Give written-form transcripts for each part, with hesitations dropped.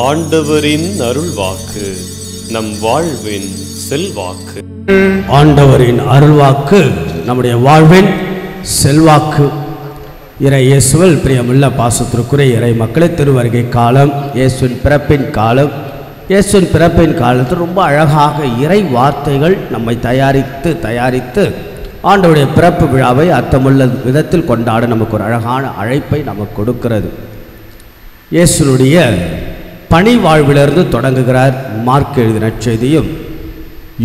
ஆண்டவரின் அருள்வாக்கு நம் வாழ்வின் செல்வாக்கு. ஆண்டவரின் அருள்வாக்கு நம்முடைய வாழ்வின் செல்வாக்கு. இறை இயேசுவில் பிரியமுள்ள பாசத்திற்குரிய இறை மக்களே, திருவருகை காலம், இயேசுவின் பிறப்பின் காலம். இயேசுவின் பிறப்பின் காலத்தில் ரொம்ப அழகாக இறை வார்த்தைகள் நம்மை தயாரித்து ஆண்டவருடைய பிறப்பு விழாவை அர்த்தமுள்ள விதத்தில் கொண்டாட நமக்கு ஒரு அழகான அழைப்பை நமக்கு கொடுக்கிறது. இயேசுனுடைய பணி வாழ்விலிருந்து தொடங்குகிறார் மார்க் எழுதிய நற்செய்தியும்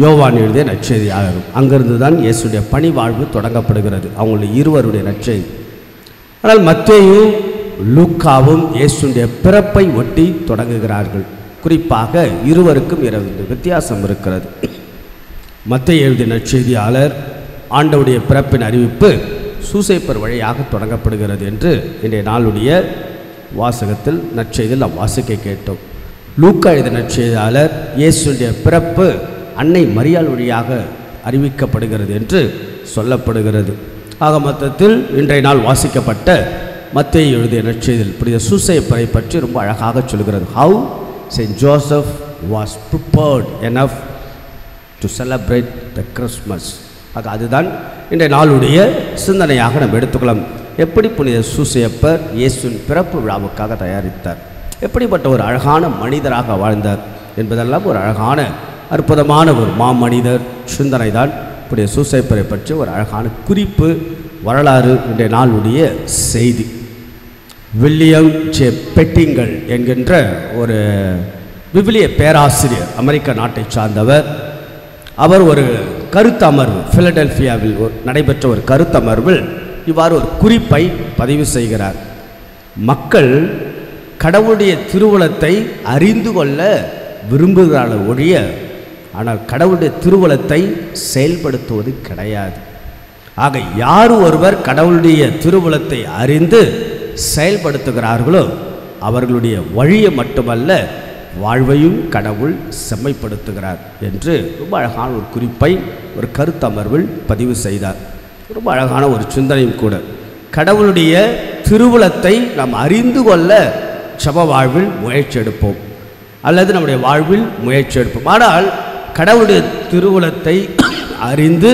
யோவான் எழுதிய நற்செய்தியாகும். அங்கிருந்து தான் இயேசுடைய பணி வாழ்வு தொடங்கப்படுகிறது, அவங்களுடைய இருவருடைய நற்செய்தி. ஆனால் மத்தேயும் லூக்காவும் இயேசுடைய பிறப்பை ஒட்டி தொடங்குகிறார்கள். குறிப்பாக இருவருக்கும் வித்தியாசம் இருக்கிறது. மத்தேயு எழுதிய நற்செய்தியாளர் ஆண்டவருடைய பிறப்பின் அறிவிப்பு சூசேப்பர் வழியாக தொடங்கப்படுகிறது என்று இன்றைய நாளுடைய வாசகத்தில் நற்செய்தியில் நாம் வாசிக்க கேட்டோம். லூக்கா எழுதிய நற்செய்தியாளர் இயேசுடைய பிறப்பு அன்னை மரியாள் வழியாக அறிவிக்கப்படுகிறது என்று சொல்லப்படுகிறது. ஆக மொத்தத்தில் இன்றைய நாள் வாசிக்கப்பட்ட மத்தேயு எழுதிய நற்செய்தியில் புனித சூசேப்பரை பற்றி ரொம்ப அழகாக சொல்கிறது. How Saint Joseph was prepared enough to celebrate the Christmas. அதுதான் இன்றைய நாளுடைய சிந்தனையாக நம்ம எடுத்துக்கலாம். எப்படி புனித சூசேப்பர் இயேசுவின் பிறப்பு விழாவுக்காக தயாரித்தார், எப்படிப்பட்ட ஒரு அழகான மனிதராக வாழ்ந்தார் என்பதெல்லாம் ஒரு அழகான அற்புதமான ஒரு மாமனிதர் சிந்தனை தான் புனித சூசேப்பரை பற்றி ஒரு அழகான குறிப்பு வரலாறு இன்றைய நாளுடைய செய்தி. வில்லியம் ஜே பெட்டிங்கல் என்கின்ற ஒரு விவிலிய பேராசிரியர், அமெரிக்க நாட்டை சார்ந்தவர். அவர் ஒரு கருத்தமர்வு, பிலடெல்பியாவில் நடைபெற்ற ஒரு கருத்தமர்வில் இவ்வாறு ஒரு குறிப்பை பதிவு செய்கிறார். மக்கள் கடவுளுடைய திருவுளத்தை அறிந்து கொள்ள விரும்புகிறார்கள் ஒழிய, ஆனால் கடவுளுடைய திருவுளத்தை செயல்படுத்துவது கிடையாது. ஆக யார் ஒருவர் கடவுளுடைய திருவுளத்தை அறிந்து செயல்படுத்துகிறார்களோ அவர்களுடைய வழியை மட்டுமல்ல வாழ்வையும் கடவுள் செம்மைப்படுத்துகிறார் என்று ரொம்ப அழகான ஒரு குறிப்பை ஒரு கருத்தமர்வில் பதிவு செய்தார். ரொம்ப அழகான ஒரு சிந்தனையும் கூட. கடவுளுடைய திருவுளத்தை நாம் அறிந்து கொள்ள ஜெப வாழ்வில் முயற்சி எடுப்போம், அல்லது நம்முடைய வாழ்வில் முயற்சி எடுப்போம். ஆனால் கடவுளுடைய திருவுளத்தை அறிந்து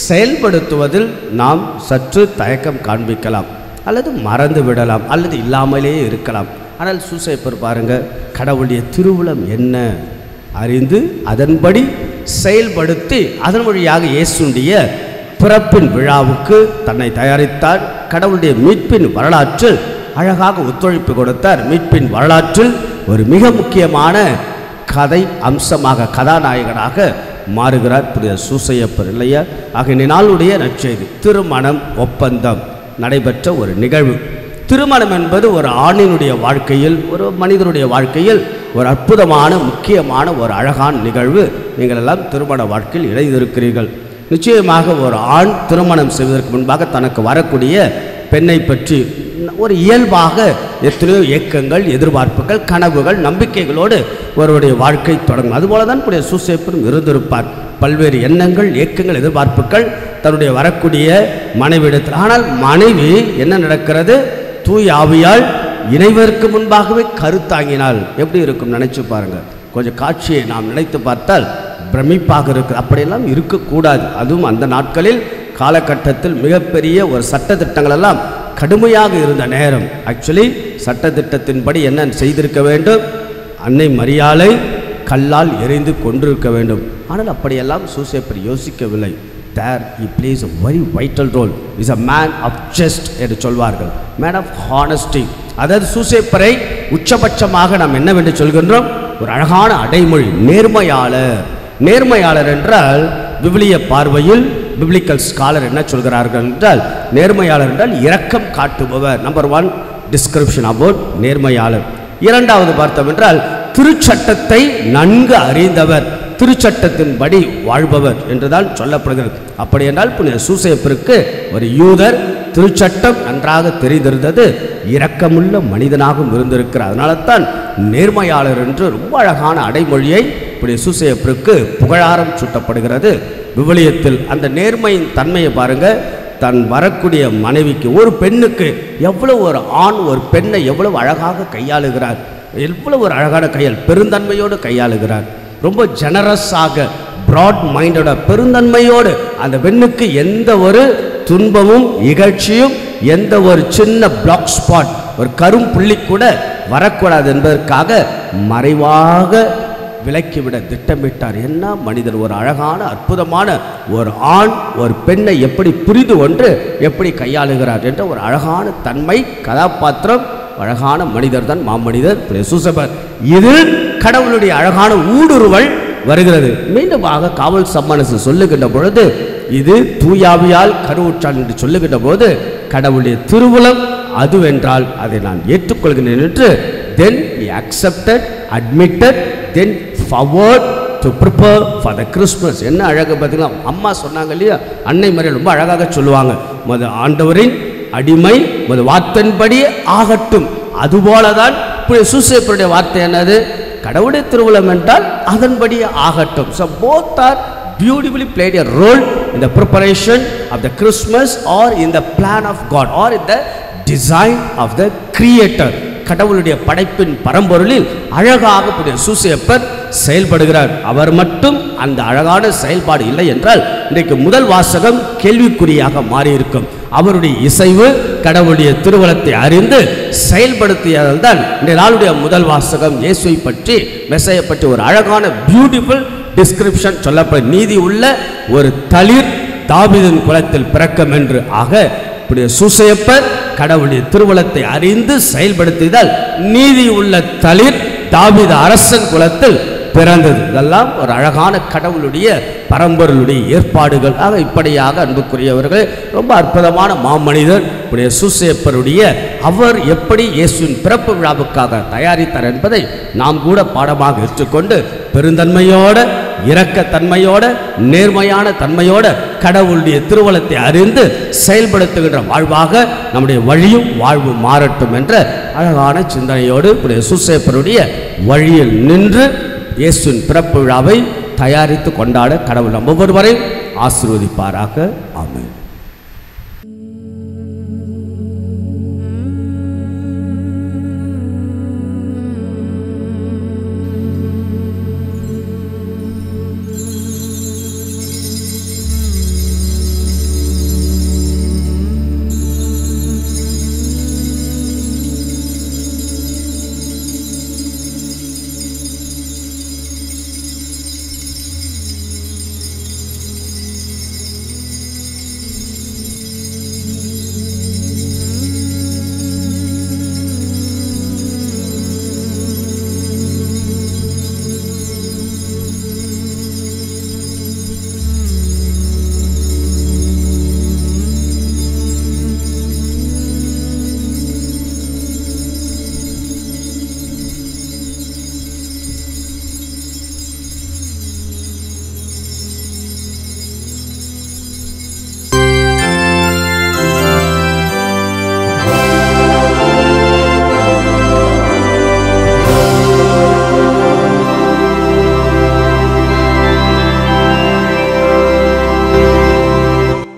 செயல்படுத்துவதில் நாம் சற்று தயக்கம் காண்பிக்கலாம், அல்லது மறந்து விடலாம், அல்லது இல்லாமலே இருக்கலாம். ஆனால் சூசேப்பர் பாருங்கள், கடவுளுடைய திருவுளம் என்ன அறிந்து அதன்படி செயல்படுத்தி அதன் வழியாக இயேசுடைய பிறப்பின் விழாவுக்கு தன்னை தயாரித்தார். கடவுளுடைய மீட்பின் வரலாற்றில் அழகாக ஒத்துழைப்பு கொடுத்தார். மீட்பின் வரலாற்றில் ஒரு மிக முக்கியமான கதை அம்சமாக, கதாநாயகனாக மாறுகிறார் புனித சூசேப்பர், இல்லையா? ஆக இந்த நாளுடைய நற்செய்தி திருமணம் ஒப்பந்தம் நடைபெற்ற ஒரு நிகழ்வு. திருமணம் என்பது ஒரு ஆணினுடைய வாழ்க்கையில், ஒரு மனிதனுடைய வாழ்க்கையில் ஒரு அற்புதமான முக்கியமான ஒரு அழகான நிகழ்வு. நீங்கள் எல்லாம் திருமண வாழ்க்கையில் இணைந்திருக்கிறீர்கள். நிச்சயமாக ஒரு ஆண் திருமணம் செய்வதற்கு முன்பாக தனக்கு வரக்கூடிய பெண்ணை பற்றி ஒரு இயல்பாக எத்தனையோ ஏக்கங்கள், எதிர்பார்ப்புகள், கனவுகள், நம்பிக்கைகளோடு ஒருவருடைய வாழ்க்கை தொடங்கும். அதுபோல தான் புனித சூசேப்பரும் இருந்திருப்பார். பல்வேறு எண்ணங்கள், ஏக்கங்கள், எதிர்பார்ப்புகள் தன்னுடைய வரக்கூடிய மனைவியிடத்தில். ஆனால் மனைவி என்ன நடக்கிறது? தூய் ஆவியால் இணைவதற்கு முன்பாகவே கருத்தாங்கினால் எப்படி இருக்கும் நினைச்சு பாருங்கள். கொஞ்சம் காட்சியை நாம் நினைத்து பார்த்தால் பிரமிப்பாக இருக்குது. அப்படியெல்லாம் இருக்கக்கூடாது. அதுவும் அந்த நாட்களில் காலகட்டத்தில் மிகப்பெரிய ஒரு சட்டத்திட்டங்கள் எல்லாம் கடுமையாக இருந்த நேரம். ஆக்சுவலி சட்டத்திட்டத்தின்படி என்ன செய்திருக்க வேண்டும்? அன்னை மரியாளை கல்லால் எறிந்து கொண்டிருக்க வேண்டும். ஆனால் அப்படியெல்லாம் Susaiappar யோசிக்கவில்லை. There he plays a very vital role. He is a man of just என்று சொல்வார்கள், man of honesty. அதாவது சூசேப்பரை உச்சபட்சமாக நாம் என்னவென்று சொல்கின்றோம்? ஒரு அழகான அடைமொழி, நேர்மையாளர். நேர்மையாளர் என்றால் விவிலிய பார்வையில் பிப்ளிக்கல் ஸ்காலர் என்ன சொல்கிறார்கள் என்றால், நேர்மையாளர் என்றால் இரக்கம் காட்டுபவர். நம்பர் 1 டிஸ்கிரிப்ஷன் அபவுட் நேர்மையாளர். இரண்டாவது பார்த்தோம் என்றால் திருச்சட்டத்தை நன்கு அறிந்தவர், திருச்சட்டத்தின்படி வாழ்பவர் என்றுதான் சொல்லப்படுகிறது. அப்படி என்றால் புனித சூசேப்பருக்கு ஒரு யூதர், திருச்சட்டம் நன்றாக தெரிந்திருந்தது, இரக்கமுள்ள மனிதனாகவும் இருந்திருக்கிறார். அதனால தான் நேர்மையாளர் என்று ரொம்ப அழகான அடைமொழியை புனித சூசேப்பருக்கு புகழாரம் சூட்டப்படுகிறது. விவிலியத்தில் அந்த நேர்மையின் தன்மையை பாருங்கள். தன் வரக்கூடிய மனைவிக்கு, ஒரு பெண்ணுக்கு எவ்வளவு ஒரு ஆண் ஒரு பெண்ணை எவ்வளவு அழகாக கையாளுகிறார். எவ்வளவு ஒரு அழகான கையால் பெருந்தன்மையோடு கையாளுகிறார். ரொம்ப ஜெனரஸாக பிராட் மைண்டோட பெருந்தன்மையோடு அந்த பெண்ணுக்கு எந்த ஒரு துன்பமும் இகழ்ச்சியும் எந்த ஒரு சின்ன பிளாக் ஸ்பாட் ஒரு கரும் புள்ளி கூட வரக்கூடாது என்பதற்காக மறைவாக விலக்கிவிட திட்டமிட்டார். என்ன மனிதர்! ஒரு அழகான அற்புதமான ஒரு ஆண் ஒரு பெண்ணை எப்படி புரிந்து கொண்டு எப்படி கையாளுகிறார் என்ற ஒரு அழகான தன்மை கதாபாத்திரம். அழகான மனிதர் தான் மாமனிதர் சூசேப்பர். இதில் கடவுளுடைய அழகான ஊடுருவல் வருகிறது. மீண்டுமாக காவல் சம்மனசு சொல்லுகின்ற பொழுது இது தூயாவியால் கருவுற்றான் என்று சொல்லுகின்ற போது கடவுளுடைய திருவுளம் அதுவென்றால் அதை நான் ஏற்றுக்கொள்கிறேன் என்று then he accepted, admitted, then forward to prepare for the Christmas. என்ன அழகு பார்த்தீங்களா? அம்மா சொன்னாங்க இல்லையா, அன்னை மரியாள் ரொம்ப அழகாக சொல்லுவாங்க, ஆண்டவரின் அடிமை வார்த்தையின்படி ஆகட்டும். அதுபோலதான் சூசேப்பருடைய வார்த்தை என்னது? கடவுளுடைய திருவுளம் என்றால் அதன்படி ஆகட்டும். So both are beautifully played a role in the preparation of the Christmas or in the plan of God or in the design of the Creator. கடவுளுடைய படைப்பின் பரம்பொருளில் அழகாக சூசேப்பர் செயல்படுகிறார். அவர் மட்டும் அந்த அழகான செயல்பாடு இல்லை என்றால் இன்றைக்கு முதல் வாசகம் கேள்விக்குறியாக மாறியிருக்கும். அவருடைய இசைவு கடவுளுடைய திருவுளத்தை அறிந்து செயல்படுத்தியதால் தான் இந்த நாளுடைய முதல் வாசகம் இயேசுவை பற்றி மெசையை பற்றி ஒரு அழகான பியூட்டிஃபுல் டிஸ்கிரிப்ஷன் சொல்லப்படும். நீதி உள்ள ஒரு தளிர் தாவீதின் குலத்தில் பிறக்கும் என்று. ஆக சூசேப்பர் கடவுளுடைய திருவுளத்தை அறிந்து செயல்படுத்தியதால் நீதி உள்ள தளிர் தாவீது அரசன் குலத்தில் பிறந்தது. இதெல்லாம் ஒரு அழகான கடவுளுடைய பரம்பொருளுடைய ஏற்பாடுகள். ஆக இப்படியாக அன்புக்குரியவர்கள் ரொம்ப அற்புதமான மாமனிதர் சூசேப்பருடைய அவர் எப்படி இயேசுவின் பிறப்பு விழாவுக்காக தயாரித்தார் என்பதை நாம் கூட பாடமாக ஏற்றுக்கொண்டு பெருந்தன்மையோட இரக்கத்தன்மையோட நேர்மையான தன்மையோட கடவுளுடைய திருவுளத்தை அறிந்து செயல்படுத்துகின்ற வாழ்வாக நம்முடைய வழியும் வாழ்வு மாறட்டும் என்ற அழகான சிந்தனையோடு சூசேப்பருடைய வழியில் நின்று இயேசுவின் பிறப்பு விழாவை தயாரித்து கொண்டாட கடவுள் நம் ஒவ்வொருவரையும் ஆசீர்வதிப்பாராக. ஆமென்.